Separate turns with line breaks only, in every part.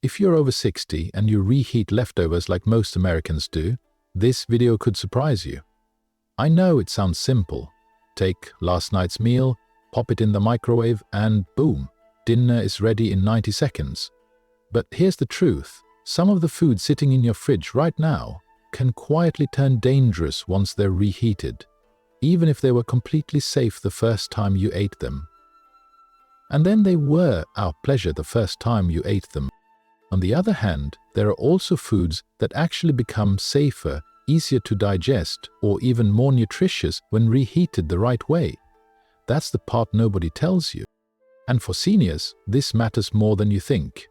If you're over 60 and you reheat leftovers like most Americans do, this video could surprise you. I know it sounds simple. Take last night's meal, pop it in the microwave, and boom, dinner is ready in 90 seconds. But here's the truth. Some of the food sitting in your fridge right now can quietly turn dangerous once they're reheated, even if they were completely safe the first time you ate them. And then they were our pleasure the first time you ate them. On the other hand, there are also foods that actually become safer, easier to digest, or even more nutritious when reheated the right way. That's the part nobody tells you. And for seniors, this matters more than you think.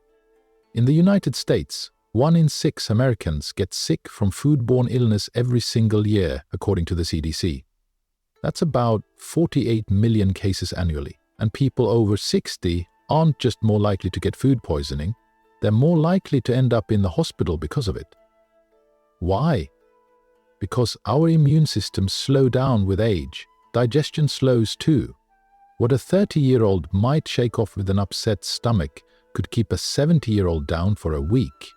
In the United States, 1 in 6 Americans get sick from foodborne illness every single year, according to the CDC. That's about 48 million cases annually. And people over 60 aren't just more likely to get food poisoning, they're more likely to end up in the hospital because of it. Why? Because our immune systems slow down with age. Digestion slows too. What a 30-year-old might shake off with an upset stomach could keep a 70-year-old down for a week.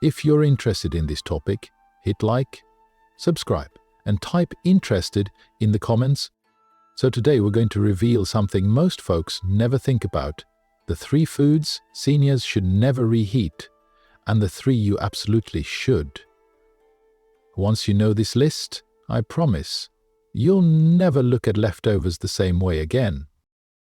If you're interested in this topic, hit like, subscribe, and type "interested" in the comments. So today we're going to reveal something most folks never think about: the 3 foods seniors should never reheat, and the 3 you absolutely should. Once you know this list, I promise, you'll never look at leftovers the same way again.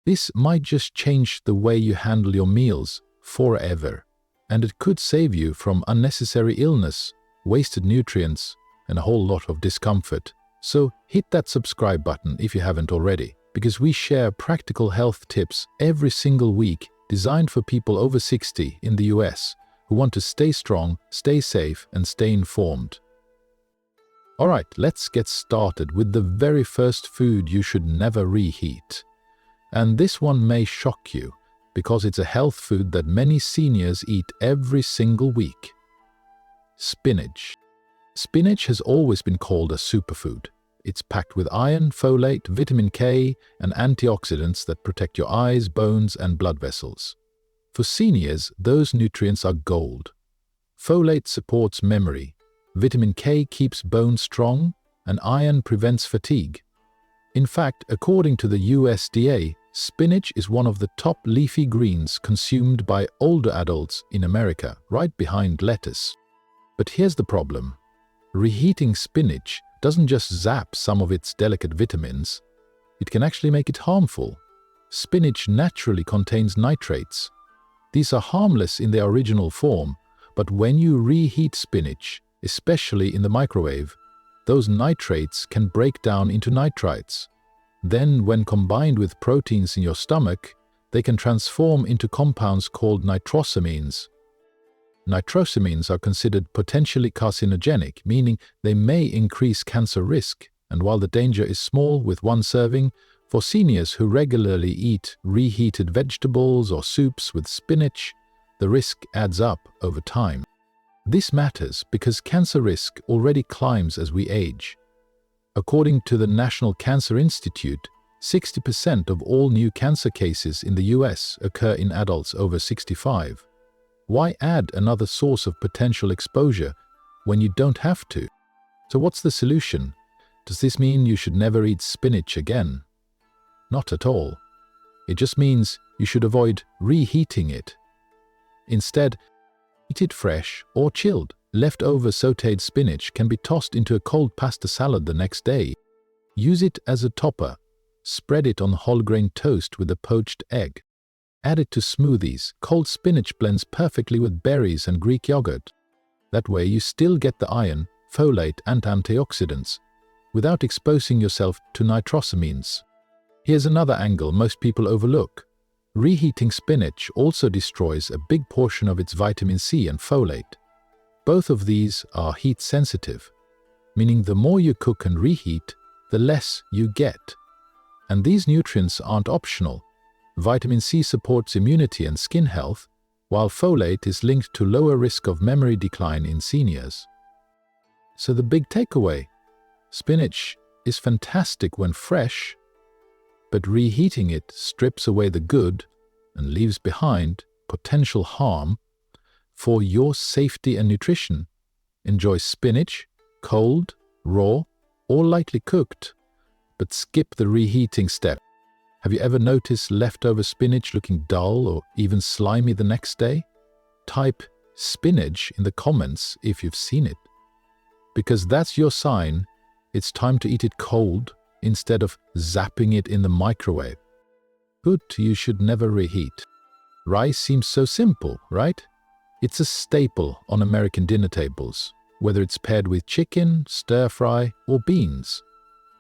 This might just change the way you handle your meals forever, and it could save you from unnecessary illness, wasted nutrients, and a whole lot of discomfort. So hit that subscribe button if you haven't already, because we share practical health tips every single week designed for people over 60 in the US who want to stay strong, stay safe, and stay informed. Alright, let's get started with the very first food you should never reheat. And this one may shock you, because it's a health food that many seniors eat every single week. Spinach. Spinach has always been called a superfood. It's packed with iron, folate, vitamin K, and antioxidants that protect your eyes, bones, and blood vessels. For seniors, those nutrients are gold. Folate supports memory, vitamin K keeps bones strong, and iron prevents fatigue. In fact, according to the USDA, spinach is one of the top leafy greens consumed by older adults in America, right behind lettuce. But here's the problem. Reheating spinach doesn't just zap some of its delicate vitamins, it can actually make it harmful. Spinach naturally contains nitrates. These are harmless in their original form, but when you reheat spinach, especially in the microwave, those nitrates can break down into nitrites. Then, when combined with proteins in your stomach, they can transform into compounds called nitrosamines. Nitrosamines are considered potentially carcinogenic, meaning they may increase cancer risk, and while the danger is small with one serving, for seniors who regularly eat reheated vegetables or soups with spinach, the risk adds up over time. This matters because cancer risk already climbs as we age. According to the National Cancer Institute, 60% of all new cancer cases in the US occur in adults over 65. Why add another source of potential exposure when you don't have to? So what's the solution? Does this mean you should never eat spinach again? Not at all. It just means you should avoid reheating it. Instead, eat it fresh or chilled. Leftover sautéed spinach can be tossed into a cold pasta salad the next day. Use it as a topper. Spread it on whole grain toast with a poached egg. Add it to smoothies. Cold spinach blends perfectly with berries and Greek yogurt. That way you still get the iron, folate, and antioxidants without exposing yourself to nitrosamines. Here's another angle most people overlook. Reheating spinach also destroys a big portion of its vitamin C and folate. Both of these are heat sensitive, meaning the more you cook and reheat, the less you get. And these nutrients aren't optional. Vitamin C supports immunity and skin health, while folate is linked to lower risk of memory decline in seniors. So the big takeaway: spinach is fantastic when fresh, but reheating it strips away the good and leaves behind potential harm, For your safety and nutrition, enjoy spinach, cold, raw, or lightly cooked, but skip the reheating step. Have you ever noticed leftover spinach looking dull or even slimy the next day? Type spinach in the comments if you've seen it, because that's your sign it's time to eat it cold instead of zapping it in the microwave. Food you should never reheat. Rice seems so simple, right? It's a staple on American dinner tables, whether it's paired with chicken, stir-fry, or beans.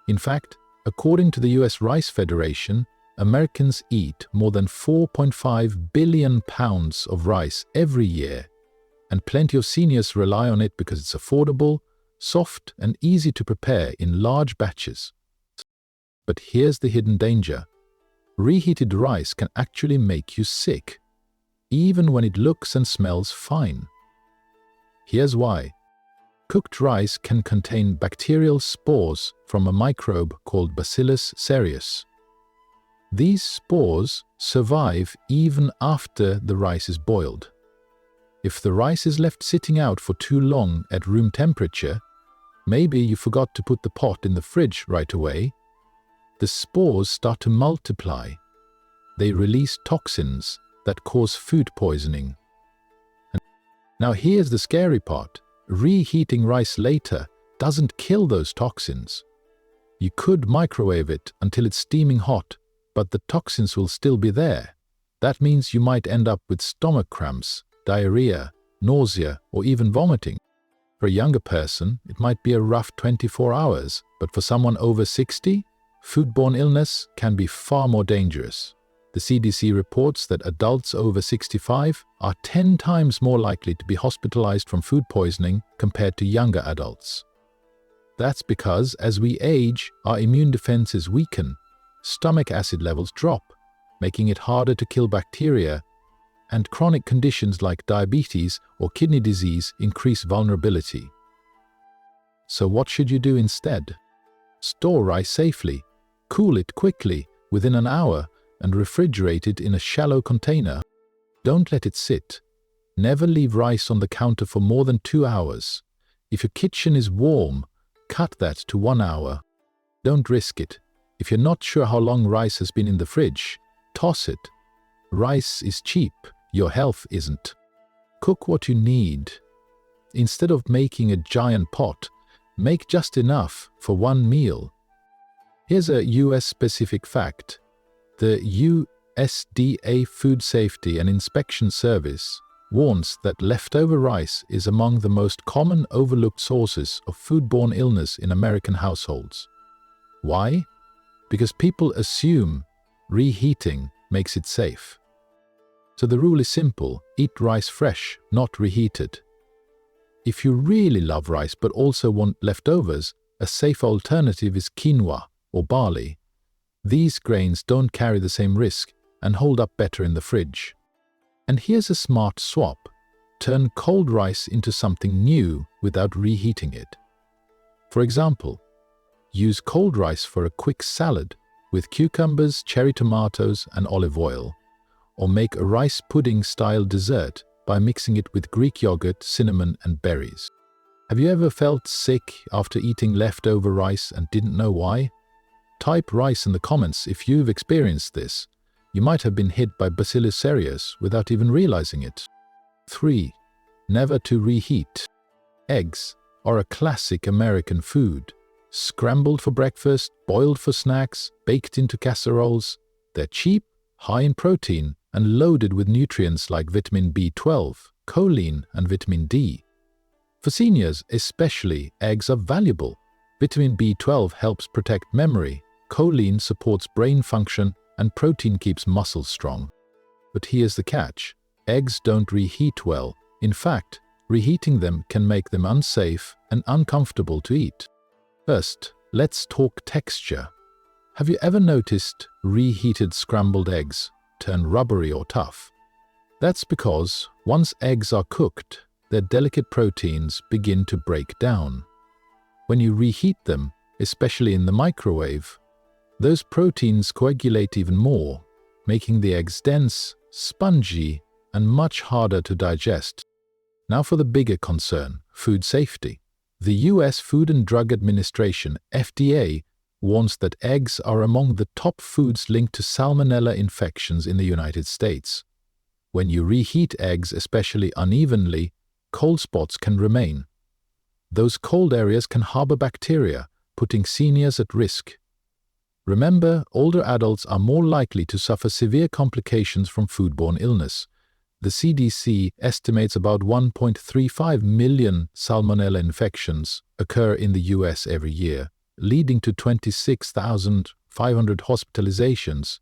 In fact, according to the US Rice Federation, Americans eat more than 4.5 billion pounds of rice every year, and plenty of seniors rely on it because it's affordable, soft, and easy to prepare in large batches. But here's the hidden danger. Reheated rice can actually make you sick, even when it looks and smells fine. Here's why. Cooked rice can contain bacterial spores from a microbe called Bacillus cereus. These spores survive even after the rice is boiled. If the rice is left sitting out for too long at room temperature, maybe you forgot to put the pot in the fridge right away, the spores start to multiply. They release toxins that cause food poisoning. And now here's the scary part. Reheating rice later doesn't kill those toxins. You could microwave it until it's steaming hot, but the toxins will still be there. That means you might end up with stomach cramps, diarrhea, nausea, or even vomiting. For a younger person, it might be a rough 24 hours, but for someone over 60, foodborne illness can be far more dangerous. The CDC reports that adults over 65 are 10 times more likely to be hospitalized from food poisoning compared to younger adults. That's because as we age, our immune defenses weaken, stomach acid levels drop, making it harder to kill bacteria, and chronic conditions like diabetes or kidney disease increase vulnerability. So what should you do instead? Store rice safely, cool it quickly within an hour, and refrigerate it in a shallow container. Don't let it sit. Never leave rice on the counter for more than 2 hours. If your kitchen is warm, cut that to 1 hour. Don't risk it. If you're not sure how long rice has been in the fridge, toss it. Rice is cheap, your health isn't. Cook what you need. Instead of making a giant pot, make just enough for one meal. Here's a US-specific fact. The USDA Food Safety and Inspection Service warns that leftover rice is among the most common overlooked sources of foodborne illness in American households. Why? Because people assume reheating makes it safe. So the rule is simple: eat rice fresh, not reheated. If you really love rice but also want leftovers, a safe alternative is quinoa or barley. These grains don't carry the same risk and hold up better in the fridge. And here's a smart swap. Turn cold rice into something new without reheating it. For example, use cold rice for a quick salad with cucumbers, cherry tomatoes, and olive oil. Or make a rice pudding-style dessert by mixing it with Greek yogurt, cinnamon, and berries. Have you ever felt sick after eating leftover rice and didn't know why? Type rice in the comments if you've experienced this. You might have been hit by Bacillus cereus without even realizing it. 3. Never to reheat. Eggs are a classic American food. Scrambled for breakfast, boiled for snacks, baked into casseroles. They're cheap, high in protein, and loaded with nutrients like vitamin B12, choline, and vitamin D. For seniors especially, eggs are valuable. Vitamin B12 helps protect memory, choline supports brain function, and protein keeps muscles strong. But here's the catch. Eggs don't reheat well. In fact, reheating them can make them unsafe and uncomfortable to eat. First, let's talk texture. Have you ever noticed reheated scrambled eggs turn rubbery or tough? That's because once eggs are cooked, their delicate proteins begin to break down. When you reheat them, especially in the microwave, those proteins coagulate even more, making the eggs dense, spongy, and much harder to digest. Now for the bigger concern, food safety. The US Food and Drug Administration, FDA, warns that eggs are among the top foods linked to salmonella infections in the United States. When you reheat eggs, especially unevenly, cold spots can remain. Those cold areas can harbor bacteria, putting seniors at risk. Remember, older adults are more likely to suffer severe complications from foodborne illness. The CDC estimates about 1.35 million salmonella infections occur in the US every year, leading to 26,500 hospitalizations,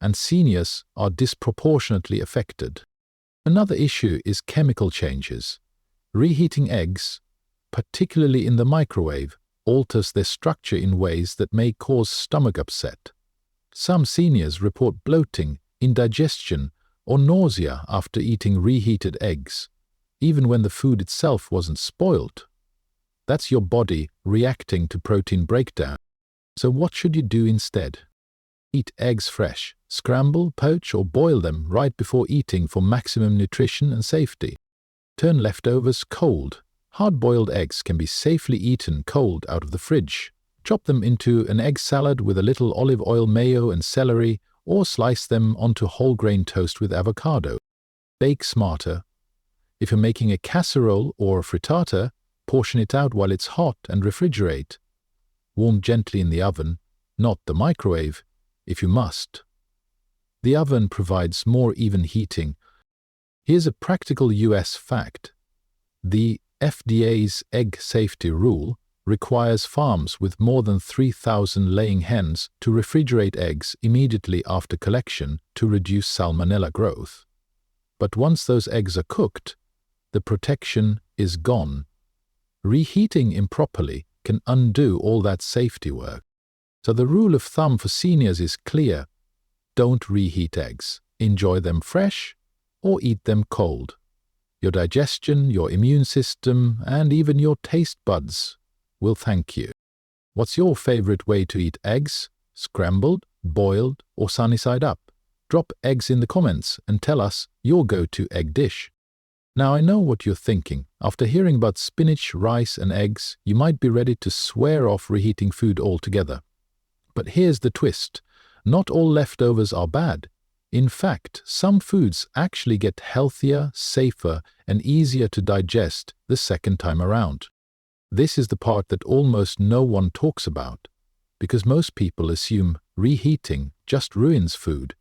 and seniors are disproportionately affected. Another issue is chemical changes. Reheating eggs, particularly in the microwave, alters their structure in ways that may cause stomach upset. Some seniors report bloating, indigestion, or nausea after eating reheated eggs, even when the food itself wasn't spoiled. That's your body reacting to protein breakdown. So what should you do instead? Eat eggs fresh. Scramble, poach, or boil them right before eating for maximum nutrition and safety. Turn leftovers cold. Hard-boiled eggs can be safely eaten cold out of the fridge. Chop them into an egg salad with a little olive oil, mayo, and celery, or slice them onto whole grain toast with avocado. Bake smarter. If you're making a casserole or a frittata, portion it out while it's hot and refrigerate. Warm gently in the oven, not the microwave, if you must. The oven provides more even heating. Here's a practical US fact. The FDA's egg safety rule requires farms with more than 3,000 laying hens to refrigerate eggs immediately after collection to reduce salmonella growth. But once those eggs are cooked, the protection is gone. Reheating improperly can undo all that safety work. So the rule of thumb for seniors is clear. Don't reheat eggs. Enjoy them fresh or eat them cold. Your digestion, your immune system, and even your taste buds will thank you. What's your favorite way to eat eggs? Scrambled, boiled, or sunny side up? Drop eggs in the comments and tell us your go-to egg dish. Now I know what you're thinking. After hearing about spinach, rice, and eggs, you might be ready to swear off reheating food altogether. But here's the twist. Not all leftovers are bad. In fact, some foods actually get healthier, safer, and easier to digest the second time around. This is the part that almost no one talks about, because most people assume reheating just ruins food.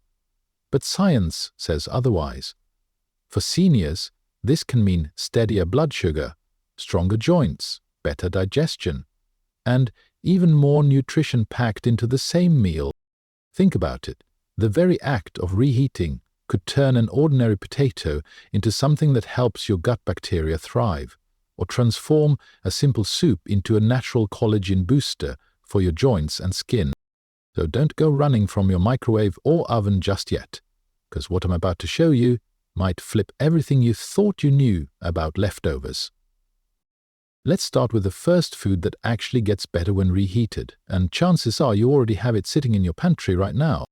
But science says otherwise. For seniors, this can mean steadier blood sugar, stronger joints, better digestion, and even more nutrition packed into the same meal. Think about it. The very act of reheating could turn an ordinary potato into something that helps your gut bacteria thrive, or transform a simple soup into a natural collagen booster for your joints and skin. So don't go running from your microwave or oven just yet, because what I'm about to show you might flip everything you thought you knew about leftovers. Let's start with the first food that actually gets better when reheated, and chances are you already have it sitting in your pantry right now.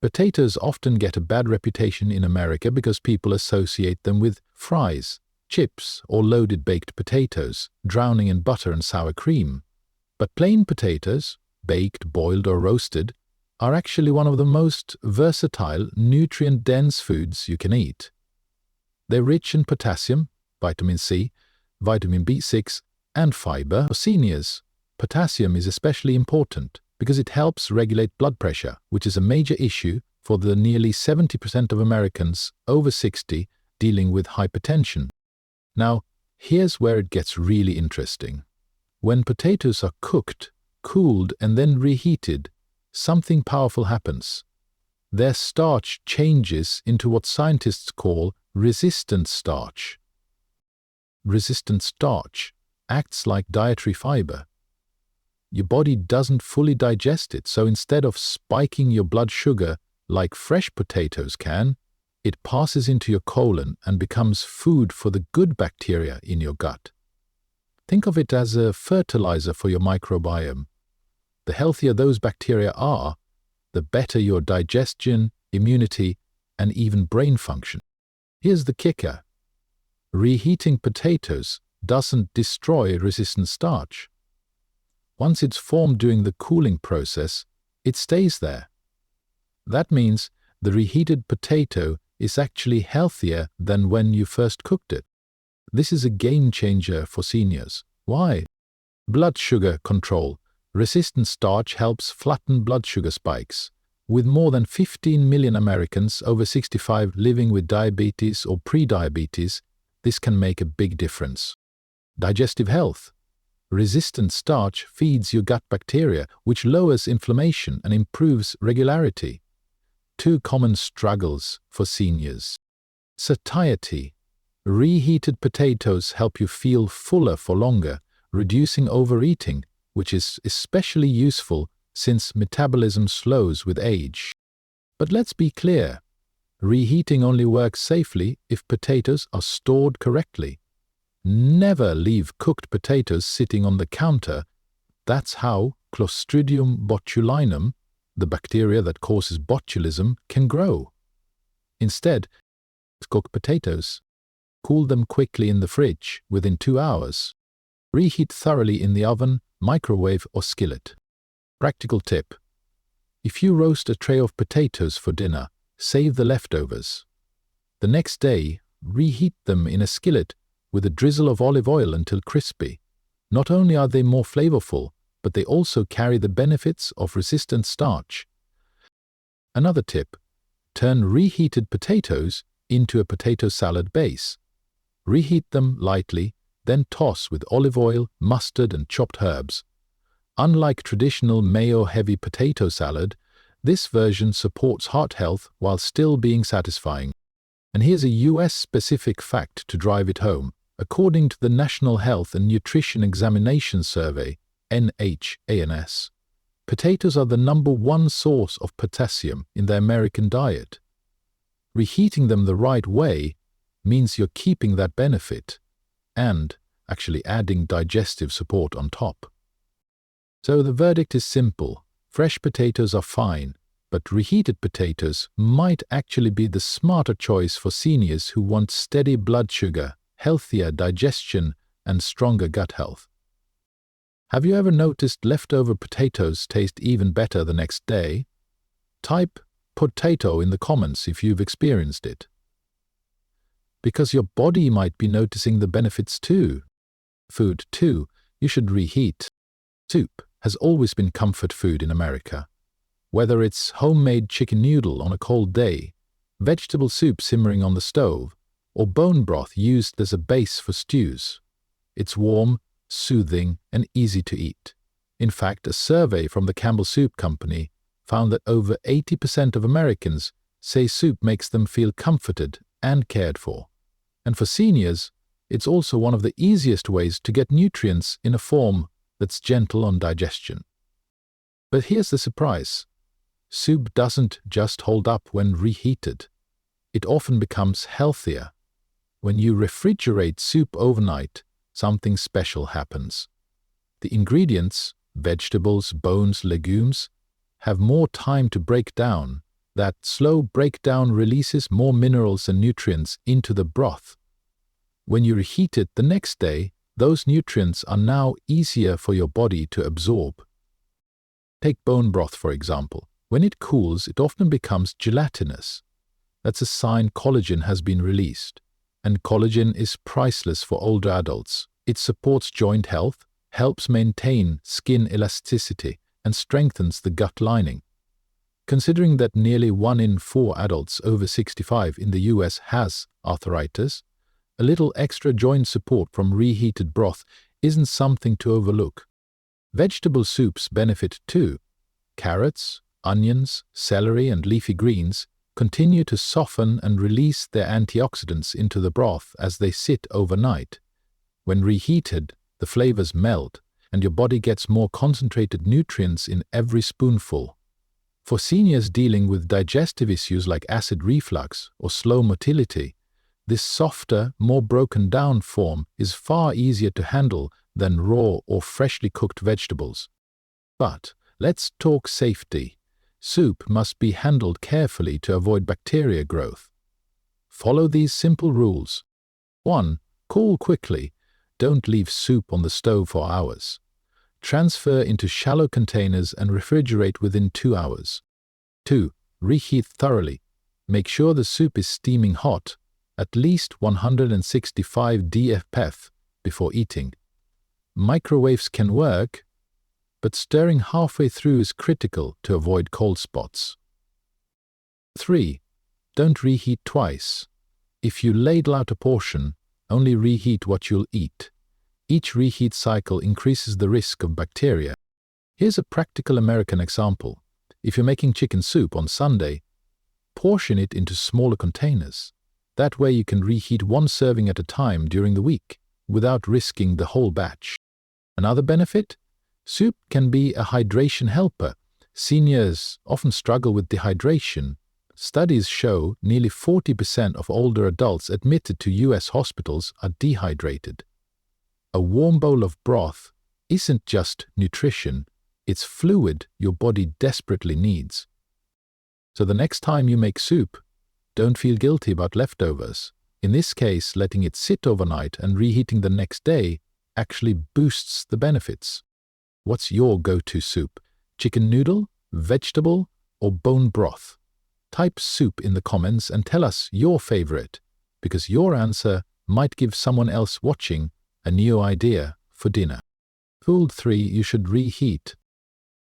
Potatoes often get a bad reputation in America because people associate them with fries, chips, or loaded baked potatoes, drowning in butter and sour cream. But plain potatoes, baked, boiled, or roasted, are actually one of the most versatile, nutrient-dense foods you can eat. They're rich in potassium, vitamin C, vitamin B6, and fiber. For seniors, potassium is especially important because it helps regulate blood pressure, which is a major issue for the nearly 70% of Americans over 60 dealing with hypertension. Now, here's where it gets really interesting. When potatoes are cooked, cooled, and then reheated, something powerful happens. Their starch changes into what scientists call resistant starch. Resistant starch acts like dietary fiber. Your body doesn't fully digest it, so instead of spiking your blood sugar like fresh potatoes can, it passes into your colon and becomes food for the good bacteria in your gut. Think of it as a fertilizer for your microbiome. The healthier those bacteria are, the better your digestion, immunity, and even brain function. Here's the kicker. Reheating potatoes doesn't destroy resistant starch. Once it's formed during the cooling process, it stays there. That means the reheated potato is actually healthier than when you first cooked it. This is a game changer for seniors. Why? Blood sugar control. Resistant starch helps flatten blood sugar spikes. With more than 15 million Americans over 65 living with diabetes or pre-diabetes, this can make a big difference. Digestive health. Resistant starch feeds your gut bacteria, which lowers inflammation and improves regularity. Two common struggles for seniors. Satiety. Reheated potatoes help you feel fuller for longer, reducing overeating, which is especially useful since metabolism slows with age. But let's be clear, reheating only works safely if potatoes are stored correctly. Never leave cooked potatoes sitting on the counter. That's how Clostridium botulinum, the bacteria that causes botulism, can grow. Instead, cook potatoes. Cool them quickly in the fridge within 2 hours. Reheat thoroughly in the oven, microwave or skillet. Practical tip. If you roast a tray of potatoes for dinner, save the leftovers. The next day, reheat them in a skillet with a drizzle of olive oil until crispy. Not only are they more flavorful, but they also carry the benefits of resistant starch. Another tip. Turn reheated potatoes into a potato salad base. Reheat them lightly, then toss with olive oil, mustard and chopped herbs. Unlike traditional mayo-heavy potato salad, this version supports heart health while still being satisfying. And here's a US-specific fact to drive it home. According to the National Health and Nutrition Examination Survey, NHANS, potatoes are the #1 source of potassium in the American diet. Reheating them the right way means you're keeping that benefit and actually adding digestive support on top. So the verdict is simple. Fresh potatoes are fine, but reheated potatoes might actually be the smarter choice for seniors who want steady blood sugar, healthier digestion, and stronger gut health. Have you ever noticed leftover potatoes taste even better the next day? Type potato in the comments if you've experienced it. Because your body might be noticing the benefits too. Food too, you should reheat. Soup has always been comfort food in America. Whether it's homemade chicken noodle on a cold day, vegetable soup simmering on the stove, or bone broth used as a base for stews, it's warm, soothing, and easy to eat. In fact, a survey from the Campbell Soup Company found that over 80% of Americans say soup makes them feel comforted and cared for. And for seniors, it's also one of the easiest ways to get nutrients in a form that's gentle on digestion. But here's the surprise. Soup doesn't just hold up when reheated. It often becomes healthier. When you refrigerate soup overnight, something special happens. The ingredients, vegetables, bones, legumes, have more time to break down. That slow breakdown releases more minerals and nutrients into the broth. When you reheat it the next day, those nutrients are now easier for your body to absorb. Take bone broth, for example. When it cools, it often becomes gelatinous. That's a sign collagen has been released. And collagen is priceless for older adults. It supports joint health, helps maintain skin elasticity, and strengthens the gut lining. Considering that nearly 1 in 4 adults over 65 in the US has arthritis, a little extra joint support from reheated broth isn't something to overlook. Vegetable soups benefit too. Carrots, onions, celery, and leafy greens continue to soften and release their antioxidants into the broth as they sit overnight. When reheated, the flavors melt, and your body gets more concentrated nutrients in every spoonful. For seniors dealing with digestive issues like acid reflux or slow motility, this softer, more broken down form is far easier to handle than raw or freshly cooked vegetables. But let's talk safety. Soup must be handled carefully to avoid bacteria growth. Follow these simple rules. 1. Cool quickly. Don't leave soup on the stove for hours. Transfer into shallow containers and refrigerate within 2 hours. 2. Reheat thoroughly. Make sure the soup is steaming hot, at least 165 dFPF, before eating. Microwaves can work, but stirring halfway through is critical to avoid cold spots. 3. Don't reheat twice. If you ladle out a portion, only reheat what you'll eat. Each reheat cycle increases the risk of bacteria. Here's a practical American example. If you're making chicken soup on Sunday, portion it into smaller containers. That way you can reheat one serving at a time during the week, without risking the whole batch. Another benefit? Soup can be a hydration helper. Seniors often struggle with dehydration. Studies show nearly 40% of older adults admitted to US hospitals are dehydrated. A warm bowl of broth isn't just nutrition, it's fluid your body desperately needs. So the next time you make soup, don't feel guilty about leftovers. In this case, letting it sit overnight and reheating the next day actually boosts the benefits. What's your go-to soup? Chicken noodle, vegetable, or bone broth? Type soup in the comments and tell us your favorite, because your answer might give someone else watching a new idea for dinner. Rule 3. You should reheat.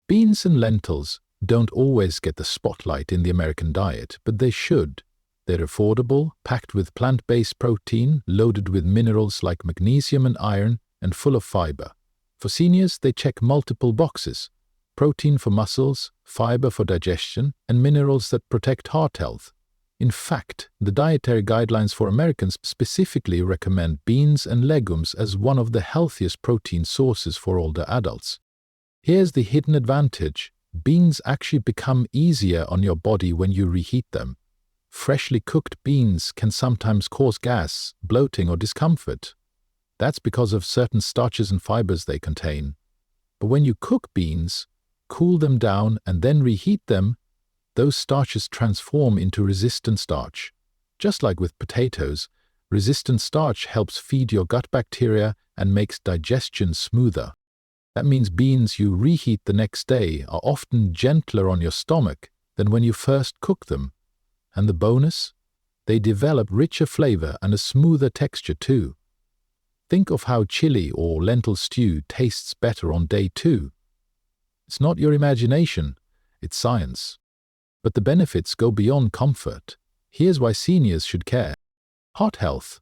Beans and lentils don't always get the spotlight in the American diet, but they should. They're affordable, packed with plant-based protein, loaded with minerals like magnesium and iron, and full of fiber. For seniors, they check multiple boxes: protein for muscles, fiber for digestion, and minerals that protect heart health. In fact, the dietary guidelines for Americans specifically recommend beans and legumes as one of the healthiest protein sources for older adults. Here's the hidden advantage: beans actually become easier on your body when you reheat them. Freshly cooked beans can sometimes cause gas, bloating, or discomfort. That's because of certain starches and fibers they contain. But when you cook beans, cool them down, and then reheat them, those starches transform into resistant starch. Just like with potatoes, resistant starch helps feed your gut bacteria and makes digestion smoother. That means beans you reheat the next day are often gentler on your stomach than when you first cook them. And the bonus? They develop richer flavor and a smoother texture too. Think of how chili or lentil stew tastes better on day 2. It's not your imagination, it's science. But the benefits go beyond comfort. Here's why seniors should care. Heart health.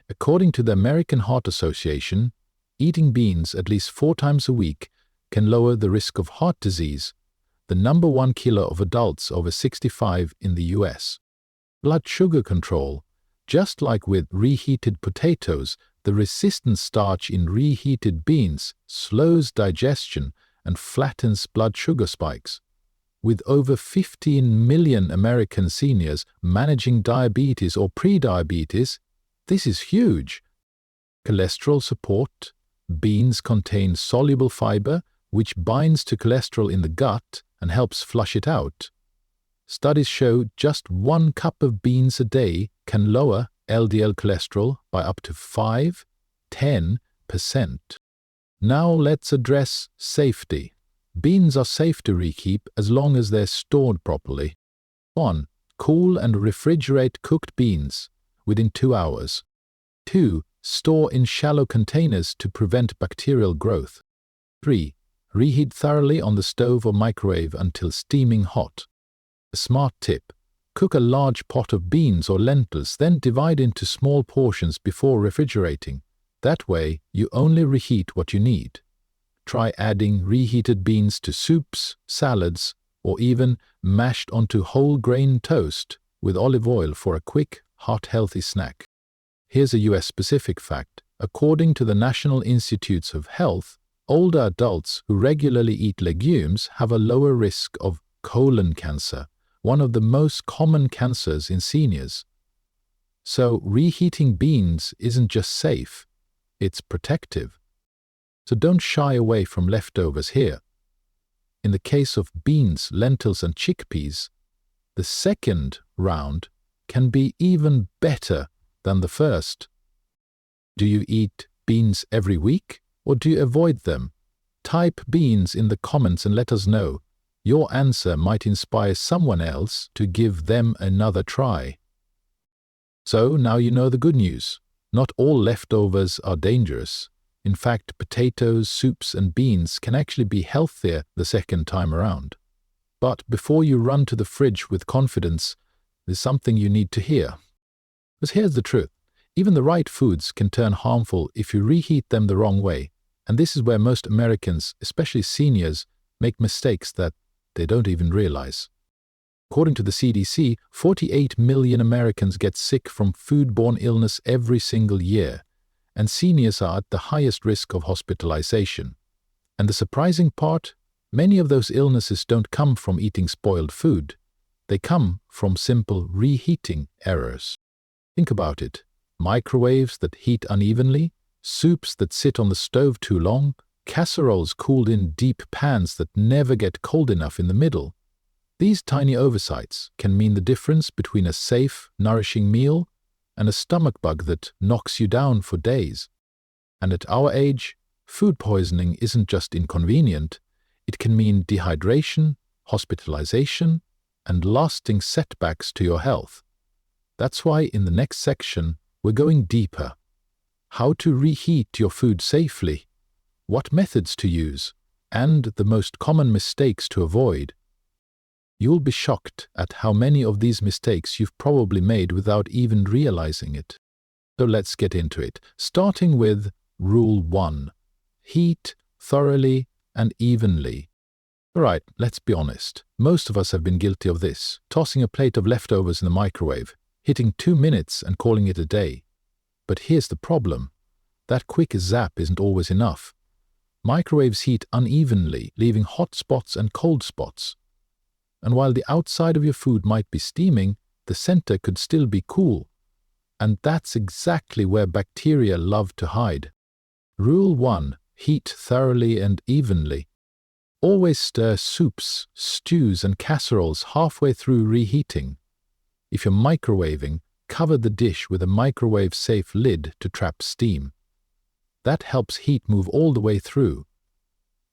According to the American Heart Association, eating beans at least 4 times a week can lower the risk of heart disease, the number 1 killer of adults over 65 in the US. Blood sugar control. Just like with reheated potatoes, the resistant starch in reheated beans slows digestion and flattens blood sugar spikes. With over 15 million American seniors managing diabetes or pre-diabetes, this is huge. Cholesterol support. Beans contain soluble fiber, which binds to cholesterol in the gut and helps flush it out. Studies show just 1 cup of beans a day can lower LDL cholesterol by up to 5–10%. Now let's address safety. Beans are safe to reheat as long as they're stored properly. 1. Cool and refrigerate cooked beans within 2 hours. 2. Store in shallow containers to prevent bacterial growth. 3. Reheat thoroughly on the stove or microwave until steaming hot. A smart tip: cook a large pot of beans or lentils, then divide into small portions before refrigerating. That way, you only reheat what you need. Try adding reheated beans to soups, salads, or even mashed onto whole grain toast with olive oil for a quick, heart-healthy snack. Here's a US-specific fact. According to the National Institutes of Health, older adults who regularly eat legumes have a lower risk of colon cancer, one of the most common cancers in seniors. So reheating beans isn't just safe, it's protective. So don't shy away from leftovers here. In the case of beans, lentils, and chickpeas, the second round can be even better than the first. Do you eat beans every week, or do you avoid them? Type beans in the comments and let us know. Your answer might inspire someone else to give them another try. So now you know the good news. Not all leftovers are dangerous. In fact, potatoes, soups, and beans can actually be healthier the second time around. But before you run to the fridge with confidence, there's something you need to hear. Because here's the truth. Even the right foods can turn harmful if you reheat them the wrong way. And this is where most Americans, especially seniors, make mistakes that they don't even realize. According to the CDC, 48 million Americans get sick from foodborne illness every single year, and seniors are at the highest risk of hospitalization. And the surprising part, many of those illnesses don't come from eating spoiled food. They come from simple reheating errors. Think about it. Microwaves that heat unevenly, soups that sit on the stove too long, casseroles cooled in deep pans that never get cold enough in the middle. These tiny oversights can mean the difference between a safe, nourishing meal and a stomach bug that knocks you down for days. And at our age, food poisoning isn't just inconvenient, it can mean dehydration, hospitalization, and lasting setbacks to your health. That's why in the next section, we're going deeper. How to reheat your food safely, what methods to use, and the most common mistakes to avoid. You'll be shocked at how many of these mistakes you've probably made without even realizing it. So let's get into it, starting with Rule 1. Heat thoroughly and evenly. Alright, let's be honest. Most of us have been guilty of this, tossing a plate of leftovers in the microwave, hitting 2 minutes and calling it a day. But here's the problem. That quick zap isn't always enough. Microwaves heat unevenly, leaving hot spots and cold spots. And while the outside of your food might be steaming, the center could still be cool. And that's exactly where bacteria love to hide. Rule 1. Heat thoroughly and evenly. Always stir soups, stews, and casseroles halfway through reheating. If you're microwaving, cover the dish with a microwave-safe lid to trap steam. That helps heat move all the way through.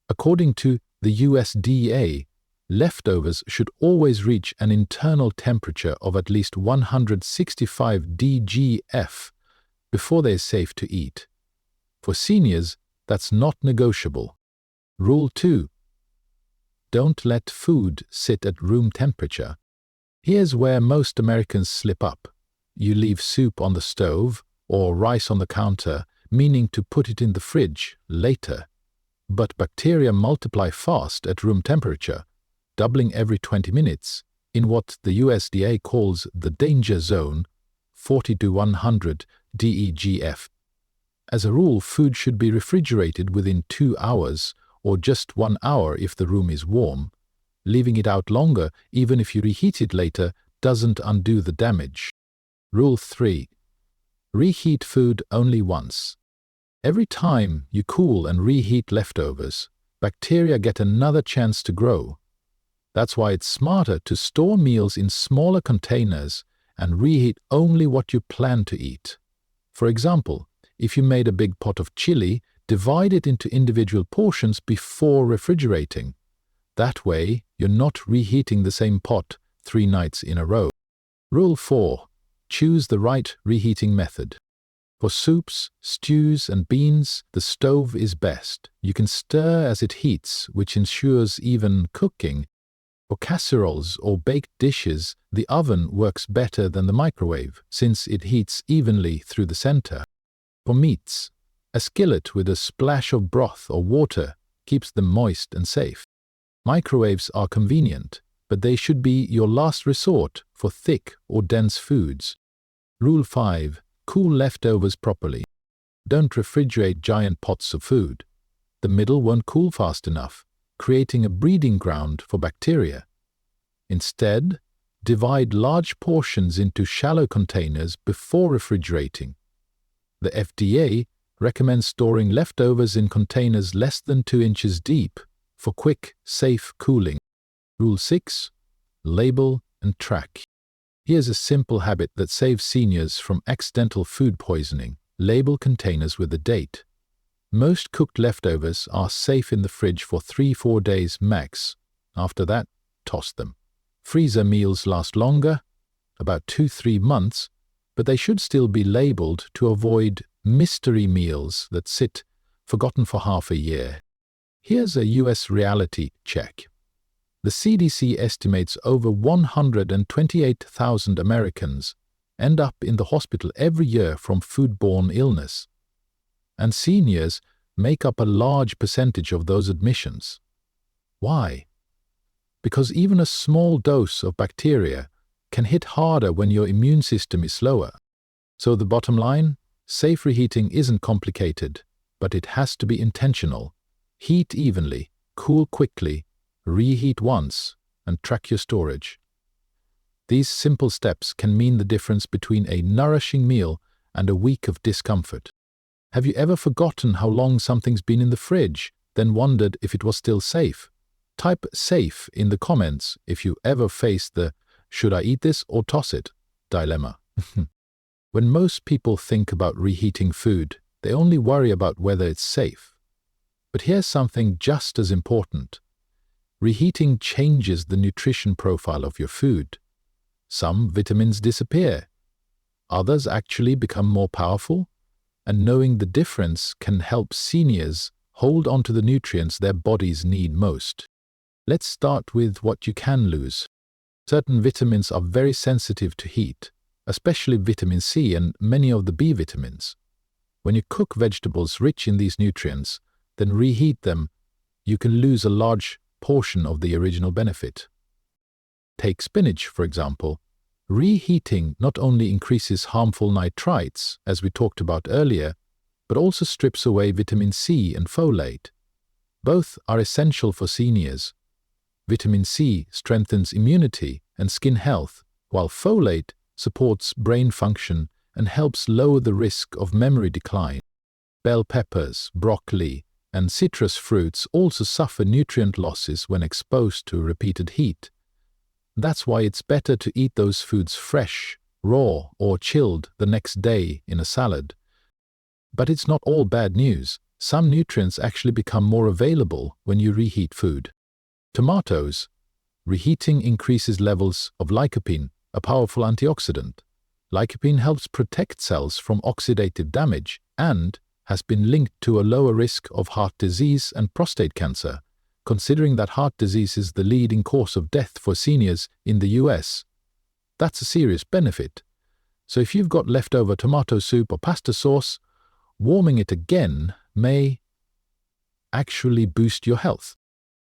According to the USDA, leftovers should always reach an internal temperature of at least 165 DGF before they're safe to eat. For seniors, that's not negotiable. Rule 2. Don't let food sit at room temperature. Here's where most Americans slip up. You leave soup on the stove or rice on the counter, meaning to put it in the fridge later. But bacteria multiply fast at room temperature, doubling every 20 minutes, in what the USDA calls the danger zone, 40 to 100 DEGF. As a rule, food should be refrigerated within 2 hours, or just 1 hour if the room is warm. Leaving it out longer, even if you reheat it later, doesn't undo the damage. Rule 3. Reheat food only once. Every time you cool and reheat leftovers, bacteria get another chance to grow. That's why it's smarter to store meals in smaller containers and reheat only what you plan to eat. For example, if you made a big pot of chili, divide it into individual portions before refrigerating. That way, you're not reheating the same pot 3 nights in a row. Rule 4. Choose the right reheating method. For soups, stews, and beans, the stove is best. You can stir as it heats, which ensures even cooking. For casseroles or baked dishes, the oven works better than the microwave, since it heats evenly through the center. For meats, a skillet with a splash of broth or water keeps them moist and safe. Microwaves are convenient, but they should be your last resort for thick or dense foods. Rule 5. Cool leftovers properly. Don't refrigerate giant pots of food. The middle won't cool fast enough, creating a breeding ground for bacteria. Instead, divide large portions into shallow containers before refrigerating. The FDA recommends storing leftovers in containers less than 2 inches deep for quick, safe cooling. Rule 6. Label and track. Here's a simple habit that saves seniors from accidental food poisoning. Label containers with the date. Most cooked leftovers are safe in the fridge for 3-4 days max. After that, toss them. Freezer meals last longer, about 2-3 months, but they should still be labeled to avoid mystery meals that sit forgotten for half a year. Here's a US reality check. The CDC estimates over 128,000 Americans end up in the hospital every year from foodborne illness. And seniors make up a large percentage of those admissions. Why? Because even a small dose of bacteria can hit harder when your immune system is slower. So the bottom line, safe reheating isn't complicated, but it has to be intentional. Heat evenly, cool quickly, reheat once, and track your storage. These simple steps can mean the difference between a nourishing meal and a week of discomfort. Have you ever forgotten how long something's been in the fridge, then wondered if it was still safe? Type "safe" in the comments if you ever faced the "should I eat this or toss it" dilemma. When most people think about reheating food, they only worry about whether it's safe. But here's something just as important. Reheating changes the nutrition profile of your food. Some vitamins disappear. Others actually become more powerful. And knowing the difference can help seniors hold on to the nutrients their bodies need most. Let's start with what you can lose. Certain vitamins are very sensitive to heat, especially vitamin C and many of the B vitamins. When you cook vegetables rich in these nutrients, then reheat them, you can lose a large portion of the original benefit. Take spinach, for example. Reheating not only increases harmful nitrites, as we talked about earlier, but also strips away vitamin C and folate. Both are essential for seniors. Vitamin C strengthens immunity and skin health, while folate supports brain function and helps lower the risk of memory decline. Bell peppers, broccoli, and citrus fruits also suffer nutrient losses when exposed to repeated heat. That's why it's better to eat those foods fresh, raw, or chilled the next day in a salad. But it's not all bad news. Some nutrients actually become more available when you reheat food. Tomatoes. Reheating increases levels of lycopene, a powerful antioxidant. Lycopene helps protect cells from oxidative damage and has been linked to a lower risk of heart disease and prostate cancer, considering that heart disease is the leading cause of death for seniors in the US. That's a serious benefit. So if you've got leftover tomato soup or pasta sauce, warming it again may actually boost your health.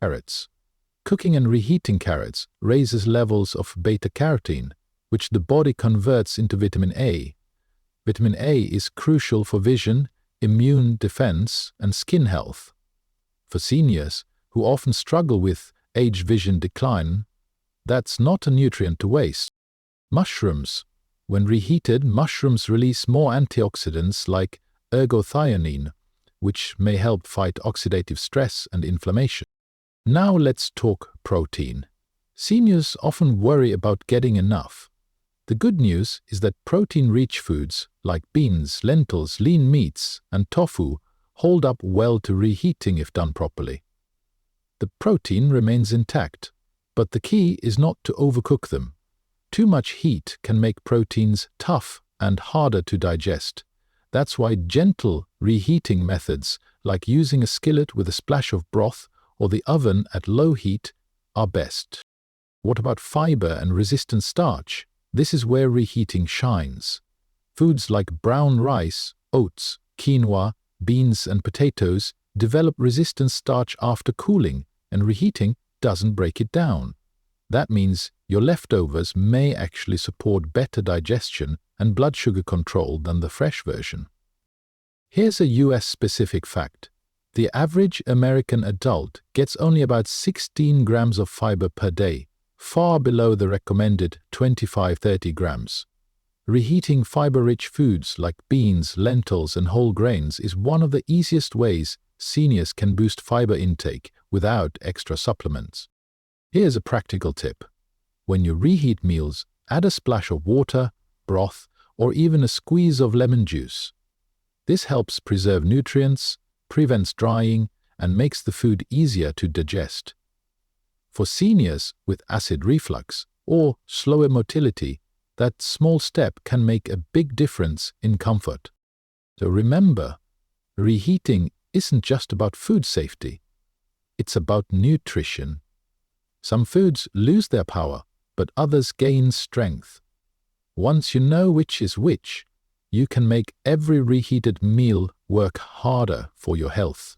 Carrots. Cooking and reheating carrots raises levels of beta-carotene, which the body converts into vitamin A. Vitamin A is crucial for vision, immune defense, and skin health. For seniors, who often struggle with age vision decline, that's not a nutrient to waste. Mushrooms. When reheated, mushrooms release more antioxidants like ergothioneine, which may help fight oxidative stress and inflammation. Now let's talk protein. Seniors often worry about getting enough. The good news is that protein-rich foods like beans, lentils, lean meats, and tofu hold up well to reheating if done properly. The protein remains intact, but the key is not to overcook them. Too much heat can make proteins tough and harder to digest. That's why gentle reheating methods, like using a skillet with a splash of broth or the oven at low heat, are best. What about fiber and resistant starch? This is where reheating shines. Foods like brown rice, oats, quinoa, beans, and potatoes develop resistant starch after cooling, and reheating doesn't break it down. That means your leftovers may actually support better digestion and blood sugar control than the fresh version. Here's a US-specific fact. The average American adult gets only about 16 grams of fiber per day, far below the recommended 25-30 grams. Reheating fiber-rich foods like beans, lentils, and whole grains is one of the easiest ways seniors can boost fiber intake without extra supplements. Here's a practical tip. When you reheat meals, Add a splash of water, broth, or even a squeeze of lemon juice. This helps preserve nutrients, prevents drying, and makes the food easier to digest. For seniors with acid reflux or slower motility, that small step can make a big difference in comfort. So remember, reheating isn't just about food safety. It's about nutrition. Some foods lose their power, but others gain strength. Once you know which is which, you can make every reheated meal work harder for your health.